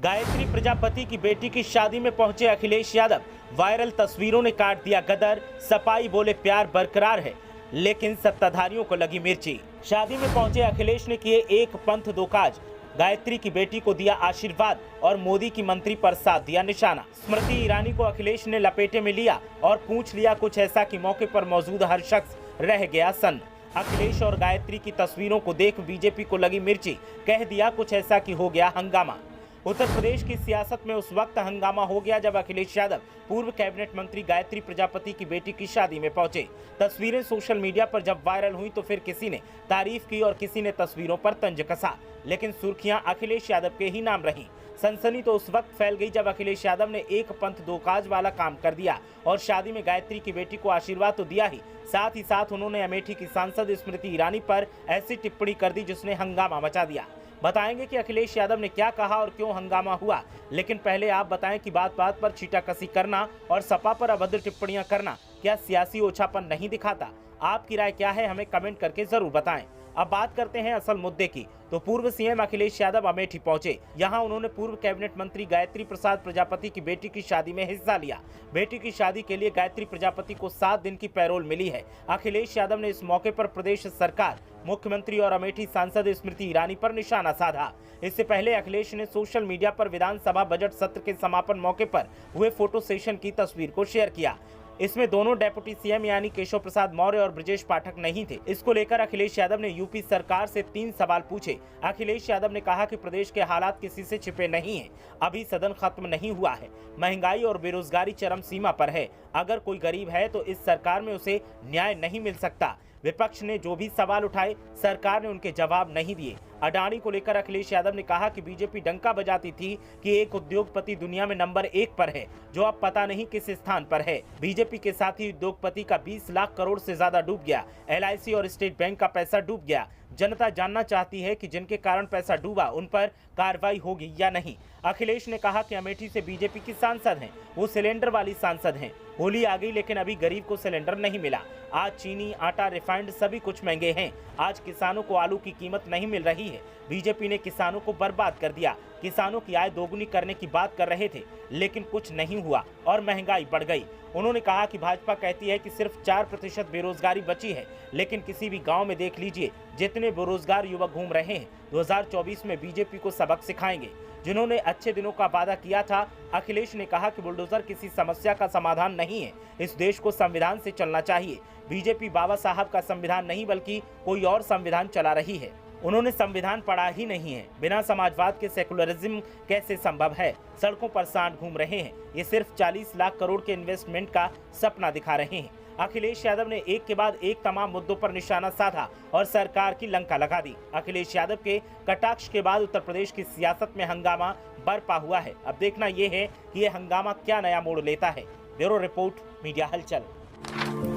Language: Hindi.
गायत्री प्रजापति की बेटी की शादी में पहुंचे अखिलेश यादव। वायरल तस्वीरों ने काट दिया गदर। सपाई बोले प्यार बरकरार है, लेकिन सत्ताधारियों को लगी मिर्ची। शादी में पहुंचे अखिलेश ने किए एक पंथ दो काज। गायत्री की बेटी को दिया आशीर्वाद और मोदी की मंत्री पर साध दिया निशाना। स्मृति ईरानी को अखिलेश ने लपेटे में लिया और पूछ लिया कुछ ऐसा कि मौके पर मौजूद हर शख्स रह गया सन्न। अखिलेश और गायत्री की तस्वीरों को देख बीजेपी को लगी मिर्ची। कह दिया कुछ ऐसा कि हो गया हंगामा। उत्तर प्रदेश की सियासत में उस वक्त हंगामा हो गया जब अखिलेश यादव पूर्व कैबिनेट मंत्री गायत्री प्रजापति की बेटी की शादी में पहुंचे। तस्वीरें सोशल मीडिया पर जब वायरल हुई तो फिर किसी ने तारीफ की और किसी ने तस्वीरों पर तंज कसा, लेकिन सुर्खियां अखिलेश यादव के ही नाम रहीं। सनसनी तो उस वक्त फैल गई जब अखिलेश यादव ने एक पंथ दो काज वाला काम कर दिया और शादी में गायत्री की बेटी को आशीर्वाद तो दिया ही साथ उन्होंने अमेठी की सांसद स्मृति ईरानी पर ऐसी टिप्पणी कर दी जिसने हंगामा मचा दिया। बताएंगे कि अखिलेश यादव ने क्या कहा और क्यों हंगामा हुआ, लेकिन पहले आप बताएं कि बात बात पर छीटाकसी करना और सपा पर अभद्र टिप्पणियां करना क्या सियासी ओछापन नहीं दिखाता? आपकी राय क्या है, हमें कमेंट करके जरूर बताएं। अब बात करते हैं असल मुद्दे की। तो पूर्व सीएम अखिलेश यादव अमेठी पहुंचे। यहां उन्होंने पूर्व कैबिनेट मंत्री गायत्री प्रसाद प्रजापति की बेटी की शादी में हिस्सा लिया। बेटी की शादी के लिए गायत्री प्रजापति को 7 दिन की पैरोल मिली है। अखिलेश यादव ने इस मौके पर प्रदेश सरकार, मुख्यमंत्री और अमेठी सांसद स्मृति ईरानी पर निशाना साधा। इससे पहले अखिलेश ने सोशल मीडिया पर विधानसभा बजट सत्र के समापन मौके पर हुए फोटो सेशन की तस्वीर को शेयर किया। इसमें दोनों डेप्यूटी सीएम यानी केशव प्रसाद मौर्य और ब्रजेश पाठक नहीं थे। इसको लेकर अखिलेश यादव ने यूपी सरकार से 3 सवाल पूछे। अखिलेश यादव ने कहा कि प्रदेश के हालात किसी से छिपे नहीं हैं। अभी सदन खत्म नहीं हुआ है। महंगाई और बेरोजगारी चरम सीमा पर है। अगर कोई गरीब है तो इस सरकार में उसे न्याय नहीं मिल सकता। विपक्ष ने जो भी सवाल उठाए, सरकार ने उनके जवाब नहीं दिए। अडानी को लेकर अखिलेश यादव ने कहा कि बीजेपी डंका बजाती थी कि एक उद्योगपति दुनिया में नंबर 1 पर है, जो अब पता नहीं किस स्थान पर है। बीजेपी के साथ ही उद्योगपति का 20 लाख करोड़ से ज्यादा डूब गया। LIC और स्टेट बैंक का पैसा डूब गया। जनता जानना चाहती है कि जिनके कारण पैसा डूबा उन पर कार्रवाई होगी या नहीं। अखिलेश ने कहा कि अमेठी से बीजेपी की सांसद हैं, वो सिलेंडर वाली सांसद हैं। होली आ गई लेकिन अभी गरीब को सिलेंडर नहीं मिला। आज चीनी, आटा, रिफाइंड सभी कुछ महंगे हैं। आज किसानों को आलू की कीमत नहीं मिल रही है। बीजेपी ने किसानों को बर्बाद कर दिया। किसानों की आय दोगुनी करने की बात कर रहे थे, लेकिन कुछ नहीं हुआ और महंगाई बढ़ गई। उन्होंने कहा कि भाजपा कहती है कि सिर्फ 4% बेरोजगारी बची है, लेकिन किसी भी गांव में देख लीजिए जितने बेरोजगार युवक घूम रहे हैं। 2024 में बीजेपी को सबक सिखाएंगे। जिन्होंने अच्छे दिनों का वादा किया था। अखिलेश ने कहा कि बुलडोजर किसी समस्या का समाधान नहीं है। इस देश को संविधान से चलना चाहिए। बीजेपी बाबा साहब का संविधान नहीं बल्कि कोई और संविधान चला रही है। उन्होंने संविधान पढ़ा ही नहीं है। बिना समाजवाद के सेकुलरिज्म कैसे संभव है? सड़कों पर सांड घूम रहे हैं। ये सिर्फ 40 लाख करोड़ के इन्वेस्टमेंट का सपना दिखा रहे हैं। अखिलेश यादव ने एक के बाद एक तमाम मुद्दों पर निशाना साधा और सरकार की लंका लगा दी। अखिलेश यादव के कटाक्ष के बाद उत्तर प्रदेश की सियासत में हंगामा बरपा हुआ है। अब देखना यह है कि यह हंगामा क्या नया मोड़ लेता है। ब्यूरो रिपोर्ट, मीडिया हलचल।